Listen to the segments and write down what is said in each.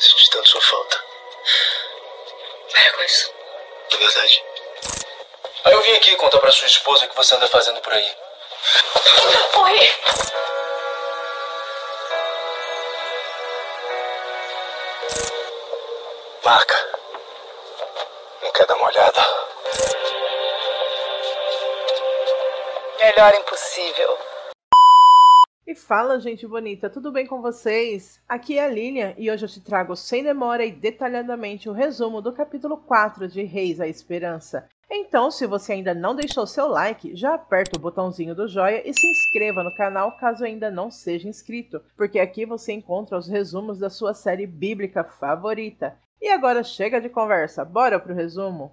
Senti tanto sua falta. Para com isso. É verdade. Aí eu vim aqui contar pra sua esposa o que você anda fazendo por aí. Oi! Marca. Não quer dar uma olhada? Melhor impossível. E fala, gente bonita, tudo bem com vocês? Aqui é a Lilian e hoje eu te trago sem demora e detalhadamente o resumo do capítulo 4 de Reis à Esperança. Então, se você ainda não deixou seu like, já aperta o botãozinho do joia e se inscreva no canal caso ainda não seja inscrito, porque aqui você encontra os resumos da sua série bíblica favorita. E agora chega de conversa, bora pro resumo?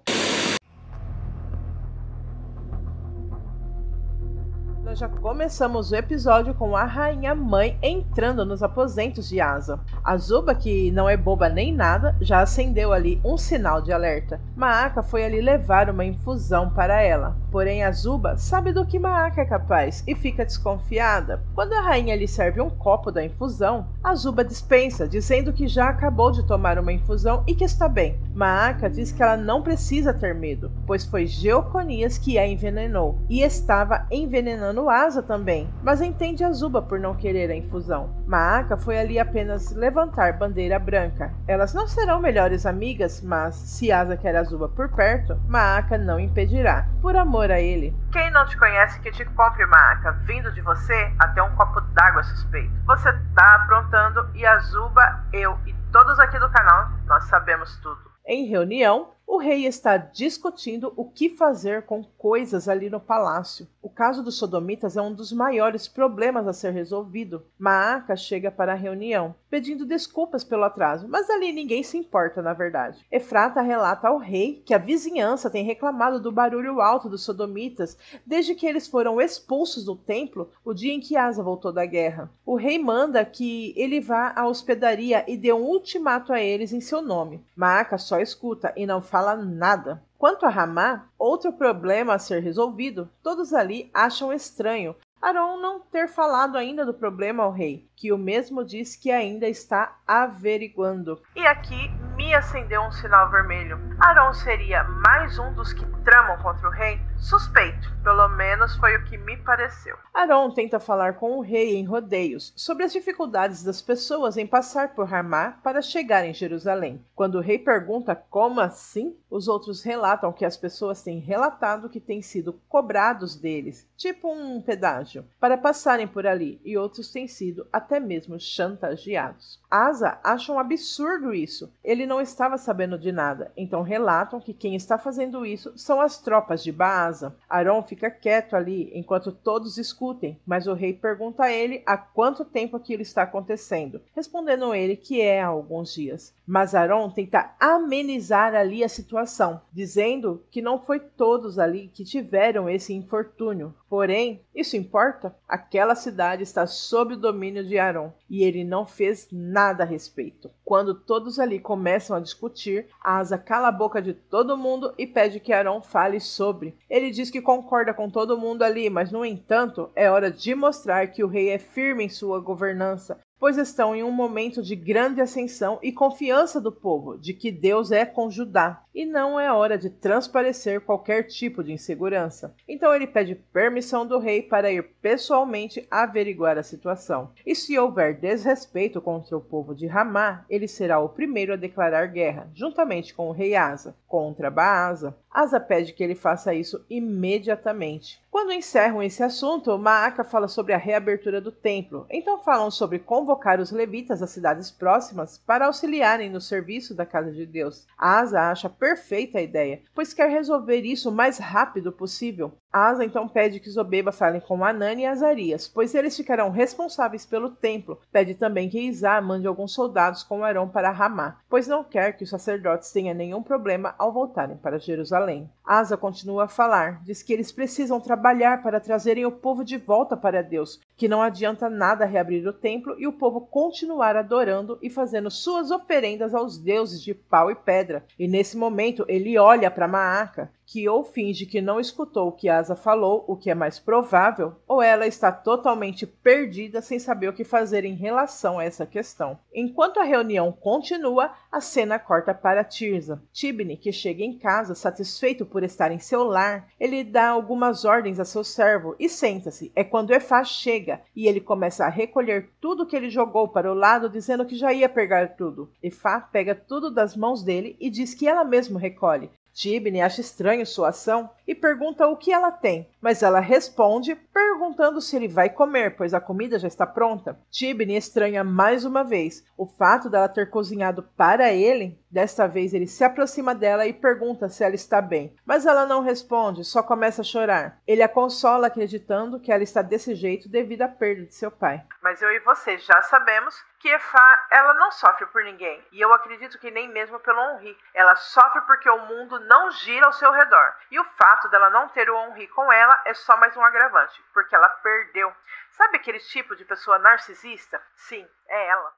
Nós já começamos o episódio com a rainha mãe entrando nos aposentos de Asa. Azuba, que não é boba nem nada, já acendeu ali um sinal de alerta. Maaca foi ali levar uma infusão para ela. Porém, Azuba sabe do que Maaca é capaz e fica desconfiada. Quando a rainha lhe serve um copo da infusão, Azuba dispensa, dizendo que já acabou de tomar uma infusão e que está bem. Maaca diz que ela não precisa ter medo, pois foi Jeoconias que a envenenou e estava envenenando Asa também, mas entende Azuba por não querer a infusão. Maaca foi ali apenas levantar bandeira branca. Elas não serão melhores amigas, mas se Asa quer Azuba por perto, Maaca não impedirá, por amor a ele. Quem não te conhece que te compre, Maaca, vindo de você até um copo d'água suspeito. Você tá aprontando e Azuba, eu e todos aqui do canal, nós sabemos tudo. Em reunião, o rei está discutindo o que fazer com coisas ali no palácio. O caso dos sodomitas é um dos maiores problemas a ser resolvido. Maaca chega para a reunião, pedindo desculpas pelo atraso, mas ali ninguém se importa, na verdade. Efrata relata ao rei que a vizinhança tem reclamado do barulho alto dos sodomitas desde que eles foram expulsos do templo o dia em que Asa voltou da guerra. O rei manda que ele vá à hospedaria e dê um ultimato a eles em seu nome. Maaca só escuta e não fala nada. Quanto a Ramá, outro problema a ser resolvido, todos ali acham estranho Aron não ter falado ainda do problema ao rei, que o mesmo diz que ainda está averiguando. E aqui me acendeu um sinal vermelho. Aron seria mais um dos que tramam contra o rei? Suspeito, pelo menos foi o que me pareceu. Aron tenta falar com o rei em rodeios sobre as dificuldades das pessoas em passar por Ramá para chegar em Jerusalém. Quando o rei pergunta como assim, os outros relatam que as pessoas têm relatado que têm sido cobrados deles, tipo um pedágio, para passarem por ali, e outros têm sido até mesmo chantageados. Asa acha um absurdo isso. Ele não estava sabendo de nada, então relatam que quem está fazendo isso são as tropas de Baasa. Aron fica quieto ali enquanto todos escutem, mas o rei pergunta a ele há quanto tempo aquilo está acontecendo, respondendo ele que é há alguns dias. Mas Aron tenta amenizar ali a situação, dizendo que não foi todos ali que tiveram esse infortúnio. Porém, isso importa? Aquela cidade está sob o domínio de Aron e ele não fez nada a respeito. Quando todos ali começam a discutir, Asa cala a boca de todo mundo e pede que Aron fale sobre. Ele diz que concorda com todo mundo ali, mas no entanto, é hora de mostrar que o rei é firme em sua governança, pois estão em um momento de grande ascensão e confiança do povo, de que Deus é com Judá, e não é hora de transparecer qualquer tipo de insegurança. Então ele pede permissão do rei para ir pessoalmente averiguar a situação. E se houver desrespeito contra o povo de Ramá, ele será o primeiro a declarar guerra, juntamente com o rei Asa, contra Baasa. Asa pede que ele faça isso imediatamente. Quando encerram esse assunto, Maaca fala sobre a reabertura do templo. Então falam sobre convocar os levitas das cidades próximas para auxiliarem no serviço da casa de Deus. Asa acha perfeita a ideia, pois quer resolver isso o mais rápido possível. Asa então pede que Zobeba fale com Anani e Azarias, pois eles ficarão responsáveis pelo templo. Pede também que Isá mande alguns soldados com Arão para Ramá, pois não quer que os sacerdotes tenham nenhum problema ao voltarem para Jerusalém. Asa continua a falar, diz que eles precisam trabalhar para trazerem o povo de volta para Deus, que não adianta nada reabrir o templo e o povo continuar adorando e fazendo suas oferendas aos deuses de pau e pedra. E nesse momento ele olha para Maaka, que ou finge que não escutou o que Asa falou, o que é mais provável, ou ela está totalmente perdida sem saber o que fazer em relação a essa questão. Enquanto a reunião continua, a cena corta para Tirza. Tibni, que chega em casa satisfeito por estar em seu lar, ele dá algumas ordens a seu servo e senta-se. É quando Efá chega e ele começa a recolher tudo que ele jogou para o lado, dizendo que já ia pegar tudo. Efá pega tudo das mãos dele e diz que ela mesma recolhe. Tibni acha estranho sua ação e pergunta o que ela tem, mas ela responde perguntando se ele vai comer, pois a comida já está pronta. Tibni estranha mais uma vez o fato dela ter cozinhado para ele. Desta vez ele se aproxima dela e pergunta se ela está bem, mas ela não responde, só começa a chorar. Ele a consola acreditando que ela está desse jeito devido à perda de seu pai. Mas eu e você já sabemos que Efá, ela não sofre por ninguém, e eu acredito que nem mesmo pelo Onri. Ela sofre porque o mundo não gira ao seu redor, e o fato dela não ter o Onri com ela é só mais um agravante, porque ela perdeu. Sabe aquele tipo de pessoa narcisista? Sim, é ela.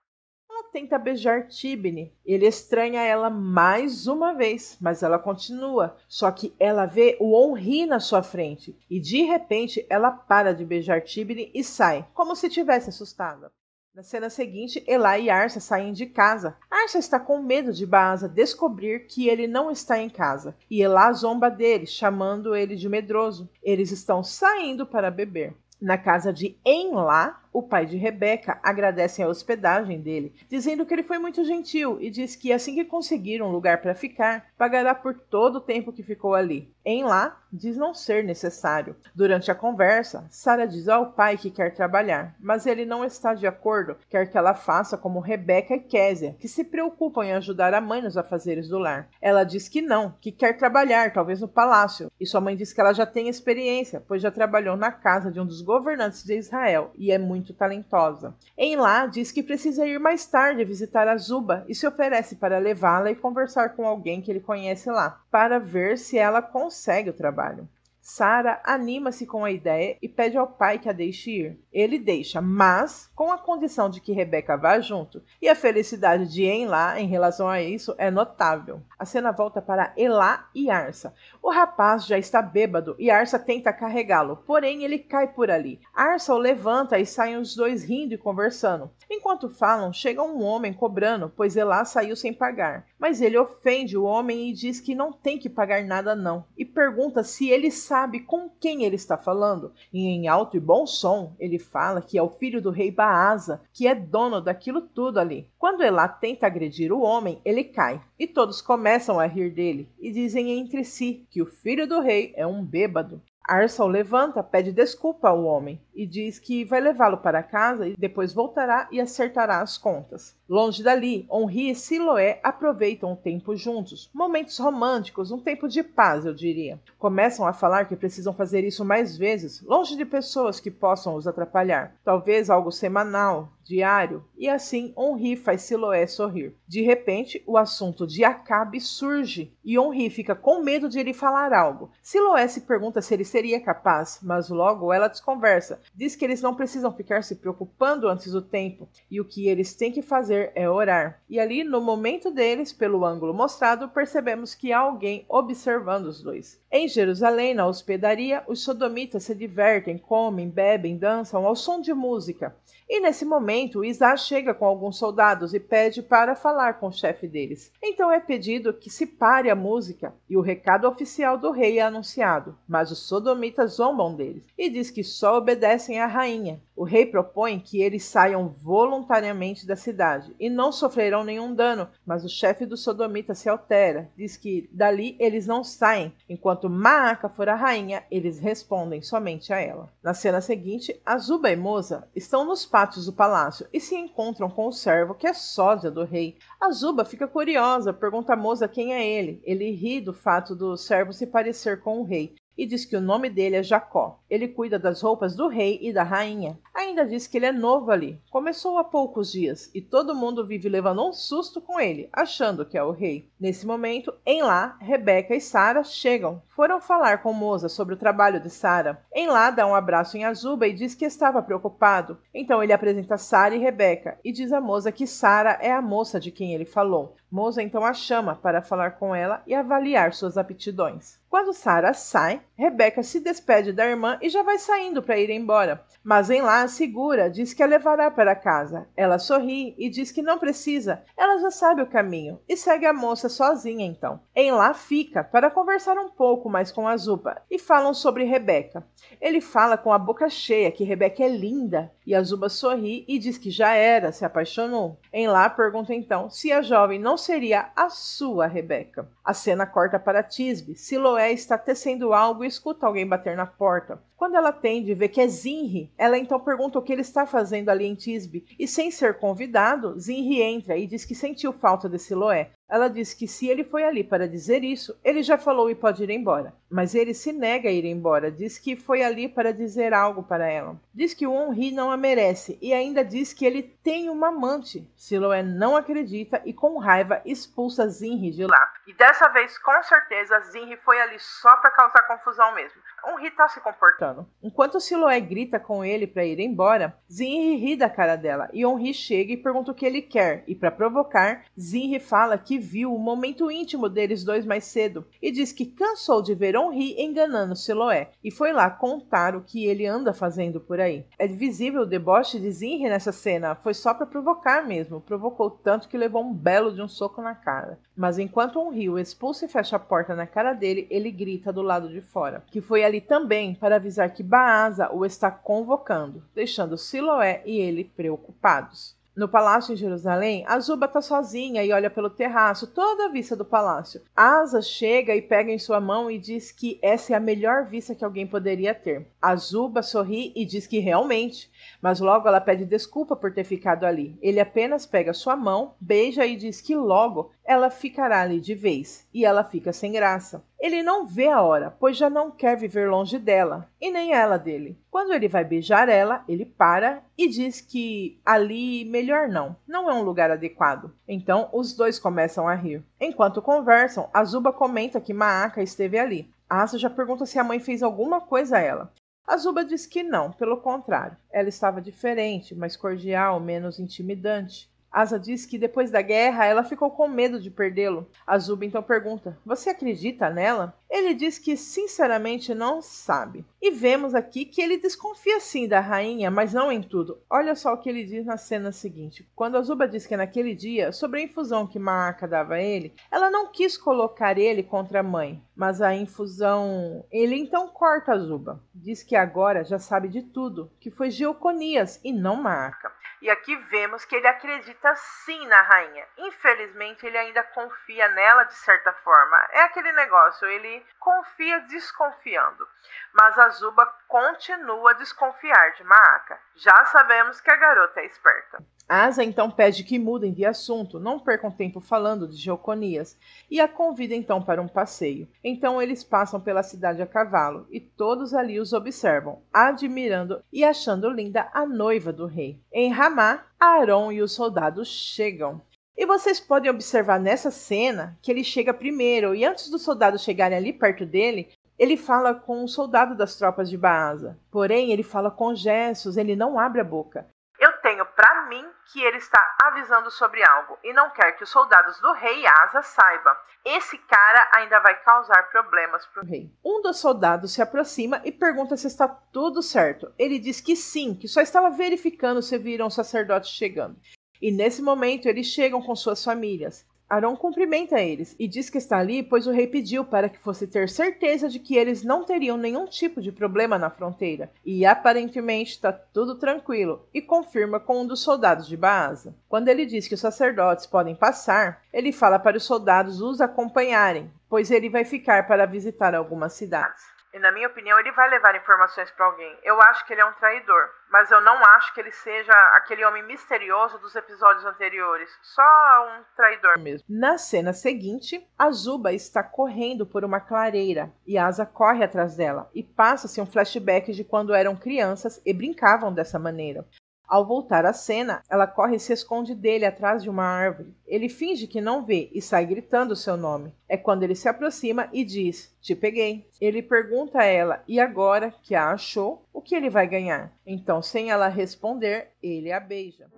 Ela tenta beijar Tibni. Ele estranha ela mais uma vez, mas ela continua. Só que ela vê o Onri na sua frente, e de repente ela para de beijar Tibni e sai, como se tivesse assustada. Na cena seguinte, Elá e Arsa saem de casa. Arsa está com medo de Baasa descobrir que ele não está em casa, e Elá zomba dele, chamando ele de medroso. Eles estão saindo para beber. Na casa de Enlá, o pai de Rebeca agradece a hospedagem dele, dizendo que ele foi muito gentil e diz que assim que conseguir um lugar para ficar, pagará por todo o tempo que ficou ali. Enlá diz não ser necessário. Durante a conversa, Sara diz ao pai que quer trabalhar, mas ele não está de acordo, quer que ela faça como Rebeca e Késia, que se preocupam em ajudar a mãe nos afazeres do lar. Ela diz que não, que quer trabalhar, talvez no palácio, e sua mãe diz que ela já tem experiência, pois já trabalhou na casa de um dos governantes de Israel e é muito talentosa. Enlá diz que precisa ir mais tarde visitar a Zuba e se oferece para levá-la e conversar com alguém que ele conhece lá, para ver se ela consegue o trabalho. Sara anima-se com a ideia e pede ao pai que a deixe ir. Ele deixa, mas com a condição de que Rebeca vá junto. E a felicidade de Enlá em relação a isso é notável. A cena volta para Elá e Arsa. O rapaz já está bêbado e Arsa tenta carregá-lo, porém ele cai por ali. Arsa o levanta e saem os dois rindo e conversando. Enquanto falam, chega um homem cobrando, pois Elá saiu sem pagar. Mas ele ofende o homem e diz que não tem que pagar nada não. E pergunta se ele sabe com quem ele está falando. E em alto e bom som, ele fala que é o filho do rei Baasa, que é dono daquilo tudo ali. Quando Elá tenta agredir o homem, ele cai. E todos começam a rir dele e dizem entre si que o filho do rei é um bêbado. Arsa o levanta, pede desculpa ao homem e diz que vai levá-lo para casa e depois voltará e acertará as contas. Longe dali, Onri e Siloé aproveitam o tempo juntos. Momentos românticos, um tempo de paz, eu diria. Começam a falar que precisam fazer isso mais vezes, longe de pessoas que possam os atrapalhar. Talvez algo semanal, diário, e assim Onri faz Siloé sorrir. De repente, o assunto de Acabe surge e Onri fica com medo de ele falar algo. Siloé se pergunta se ele seria capaz, mas logo ela desconversa. Diz que eles não precisam ficar se preocupando antes do tempo e o que eles têm que fazer é orar. E ali, no momento deles, pelo ângulo mostrado, percebemos que há alguém observando os dois. Em Jerusalém, na hospedaria, os sodomitas se divertem, comem, bebem, dançam ao som de música. E nesse momento, Isá chega com alguns soldados e pede para falar com o chefe deles. Então é pedido que se pare a música e o recado oficial do rei é anunciado, mas os sodomitas zombam deles e diz que só obedecem à rainha. O rei propõe que eles saiam voluntariamente da cidade e não sofrerão nenhum dano, mas o chefe dos sodomitas se altera, diz que dali eles não saem. Enquanto Maaca for a rainha, eles respondem somente a ela. Na cena seguinte, Azuba e Moza estão nos pátios do palácio e se encontram com o servo que é sósia do rei. Azuba fica curiosa, pergunta a Moza quem é ele. Ele ri do fato do servo se parecer com o rei e diz que o nome dele é Jacó. Ele cuida das roupas do rei e da rainha. Ainda diz que ele é novo ali, começou há poucos dias e todo mundo vive levando um susto com ele, achando que é o rei. Nesse momento, em lá, Rebeca e Sara chegam. Foram falar com Moza sobre o trabalho de Sara. Em lá, dá um abraço em Azuba e diz que estava preocupado. Então ele apresenta Sara e Rebeca e diz a Moza que Sara é a moça de quem ele falou. Moza então a chama para falar com ela e avaliar suas aptidões. Quando Sara sai, Rebeca se despede da irmã e já vai saindo para ir embora. Mas em lá segura, diz que a levará para casa. Ela sorri e diz que não precisa, ela já sabe o caminho e segue a moça sozinha então. Em lá fica para conversar um pouco mais com Azuba e falam sobre Rebeca. Ele fala com a boca cheia que Rebeca é linda e Azuba sorri e diz que já era, se apaixonou. Em lá pergunta então se a jovem não seria a sua Rebeca. A cena corta para Tisbe. Siloé está tecendo algo e escuta alguém bater na porta. Quando ela atende e vê que é Zinri, ela então pergunta o que ele está fazendo ali em Tisbe. E sem ser convidado, Zinri entra e diz que sentiu falta de Siloé. Ela diz que se ele foi ali para dizer isso, ele já falou e pode ir embora. Mas ele se nega a ir embora, diz que foi ali para dizer algo para ela. Diz que o Henri não a merece e ainda diz que ele tem uma amante. Siloé não acredita e com raiva expulsa Zinri de lá. E dessa vez, com certeza, Zinri foi ali só para causar confusão mesmo. Henri está se comportando. Enquanto Siloé grita com ele para ir embora, Zinri ri da cara dela e Henri chega e pergunta o que ele quer. E para provocar, Zinri fala que viu o momento íntimo deles dois mais cedo e diz que cansou de ver Henri enganando Siloé e foi lá contar o que ele anda fazendo por aí. É visível o deboche de Zinri nessa cena, foi só para provocar mesmo, provocou tanto que levou um belo de um soco na cara. Mas enquanto Henri o expulsa e fecha a porta na cara dele, ele grita do lado de fora, que foi ali também para avisar que Baasa o está convocando, deixando Siloé e ele preocupados. No palácio em Jerusalém, Azuba está sozinha e olha pelo terraço, toda a vista do palácio. Asa chega e pega em sua mão e diz que essa é a melhor vista que alguém poderia ter. Azuba sorri e diz que realmente, mas logo ela pede desculpa por ter ficado ali. Ele apenas pega sua mão, beija e diz que logo ela ficará ali de vez, e ela fica sem graça. Ele não vê a hora, pois já não quer viver longe dela, e nem ela dele. Quando ele vai beijar ela, ele para e diz que ali melhor não é um lugar adequado. Então os dois começam a rir. Enquanto conversam, Azuba comenta que Maaca esteve ali. Asa já pergunta se a mãe fez alguma coisa a ela. Azuba diz que não, pelo contrário. Ela estava diferente, mais cordial, menos intimidante. Asa diz que depois da guerra ela ficou com medo de perdê-lo. Azuba então pergunta, você acredita nela? Ele diz que sinceramente não sabe. E vemos aqui que ele desconfia sim da rainha, mas não em tudo. Olha só o que ele diz na cena seguinte. Quando Azuba diz que naquele dia, sobre a infusão que Maaca dava a ele, ela não quis colocar ele contra a mãe, mas a infusão... Ele então corta Azuba. Diz que agora já sabe de tudo, que foi Geoconias e não Maaca. E aqui vemos que ele acredita sim na rainha. Infelizmente, ele ainda confia nela de certa forma. É aquele negócio, ele confia desconfiando. Mas Azuba continua a desconfiar de Maaca. Já sabemos que a garota é esperta. Asa então pede que mudem de assunto, não percam tempo falando de Geoconias, e a convida então para um passeio. Então eles passam pela cidade a cavalo, e todos ali os observam, admirando e achando linda a noiva do rei. Em Ramá, Aron e os soldados chegam. E vocês podem observar nessa cena que ele chega primeiro, e antes dos soldados chegarem ali perto dele, ele fala com um soldado das tropas de Baasa. Porém, ele fala com gestos, ele não abre a boca. Eu tenho pra mim que ele está avisando sobre algo e não quer que os soldados do rei Asa saibam. Esse cara ainda vai causar problemas pro rei. Um dos soldados se aproxima e pergunta se está tudo certo. Ele diz que sim, que só estava verificando se viram os sacerdotes chegando. E nesse momento eles chegam com suas famílias. Aron cumprimenta eles e diz que está ali pois o rei pediu para que fosse ter certeza de que eles não teriam nenhum tipo de problema na fronteira. E aparentemente está tudo tranquilo e confirma com um dos soldados de Baasa. Quando ele diz que os sacerdotes podem passar, ele fala para os soldados os acompanharem, pois ele vai ficar para visitar algumas cidades. E na minha opinião, ele vai levar informações para alguém. Eu acho que ele é um traidor, mas eu não acho que ele seja aquele homem misterioso dos episódios anteriores. Só um traidor mesmo. Na cena seguinte, Azuba está correndo por uma clareira e Asa corre atrás dela e passa-se um flashback de quando eram crianças e brincavam dessa maneira. Ao voltar à cena, ela corre e se esconde dele atrás de uma árvore. Ele finge que não vê e sai gritando seu nome. É quando ele se aproxima e diz, te peguei. Ele pergunta a ela, e agora que a achou, o que ele vai ganhar? Então, sem ela responder, ele a beija.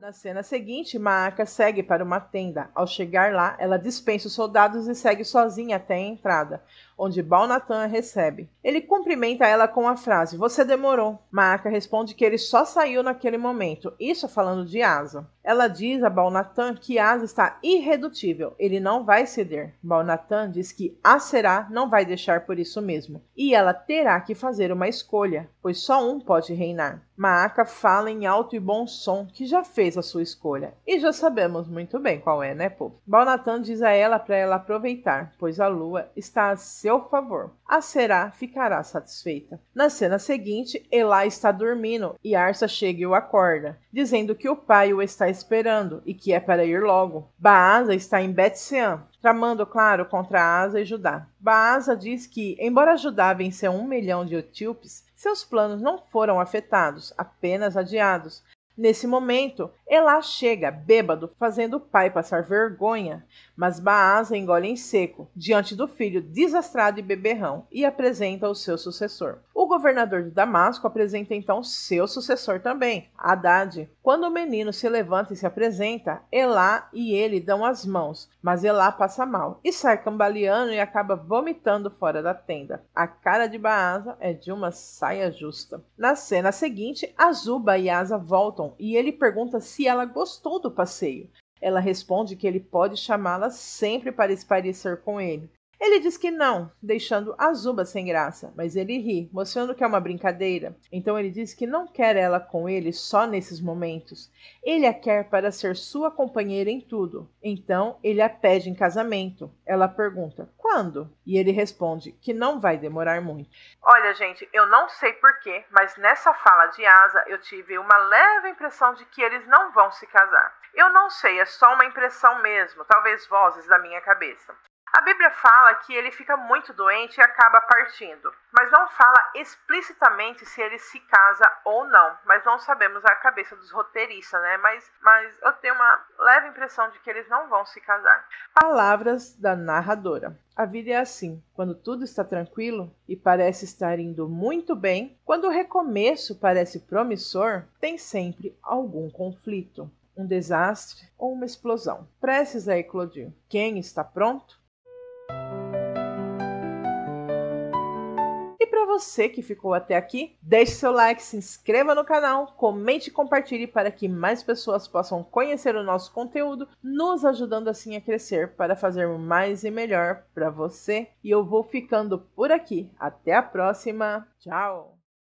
Na cena seguinte, Maaka segue para uma tenda. Ao chegar lá, ela dispensa os soldados e segue sozinha até a entrada, onde Balnatan a recebe. Ele cumprimenta ela com a frase, você demorou. Maaka responde que ele só saiu naquele momento, isso falando de Asa. Ela diz a Balnatan que Asa está irredutível, ele não vai ceder. Balnatan diz que Aserá não vai deixar por isso mesmo, e ela terá que fazer uma escolha, pois só um pode reinar. Maaka fala em alto e bom som que já fez a sua escolha, e já sabemos muito bem qual é, né, povo? Balnatan diz a ela para ela aproveitar, pois a lua está a seu favor. Aserá ficará satisfeita. Na cena seguinte, Elá está dormindo e Arsa chega e o acorda, dizendo que o pai o está esperando e que é para ir logo. Baasa está em Bet-Sean, tramando, claro, contra Asa e Judá. Baasa diz que, embora Judá venceu 1 milhão de etíopes, seus planos não foram afetados, apenas adiados. Nesse momento, Elá chega, bêbado, fazendo o pai passar vergonha, mas Baasa engole em seco, diante do filho desastrado e beberrão, e apresenta o seu sucessor. O governador de Damasco apresenta então seu sucessor também, Haddad. Quando o menino se levanta e se apresenta, Elá e ele dão as mãos, mas Elá passa mal, e sai cambaleando e acaba vomitando fora da tenda. A cara de Baasa é de uma saia justa. Na cena seguinte, Azuba e Asa voltam, e ele pergunta se ela gostou do passeio. Ela responde que ele pode chamá-la sempre para espairecer com ele. Ele diz que não, deixando Azuba sem graça, mas ele ri, mostrando que é uma brincadeira. Então ele diz que não quer ela com ele só nesses momentos. Ele a quer para ser sua companheira em tudo. Então ele a pede em casamento. Ela pergunta, quando? E ele responde que não vai demorar muito. Olha, gente, eu não sei porquê, mas nessa fala de Asa eu tive uma leve impressão de que eles não vão se casar. Eu não sei, é só uma impressão mesmo, talvez vozes da minha cabeça. A Bíblia fala que ele fica muito doente e acaba partindo, mas não fala explicitamente se ele se casa ou não, mas não sabemos a cabeça dos roteiristas, né? Mas eu tenho uma leve impressão de que eles não vão se casar. Palavras da narradora. A vida é assim, quando tudo está tranquilo e parece estar indo muito bem, quando o recomeço parece promissor, tem sempre algum conflito, um desastre ou uma explosão. Prestes a eclodir. Quem está pronto? E para você que ficou até aqui, deixe seu like, se inscreva no canal, comente e compartilhe para que mais pessoas possam conhecer o nosso conteúdo, nos ajudando assim a crescer para fazer mais e melhor para você. E eu vou ficando por aqui. Até a próxima. Tchau!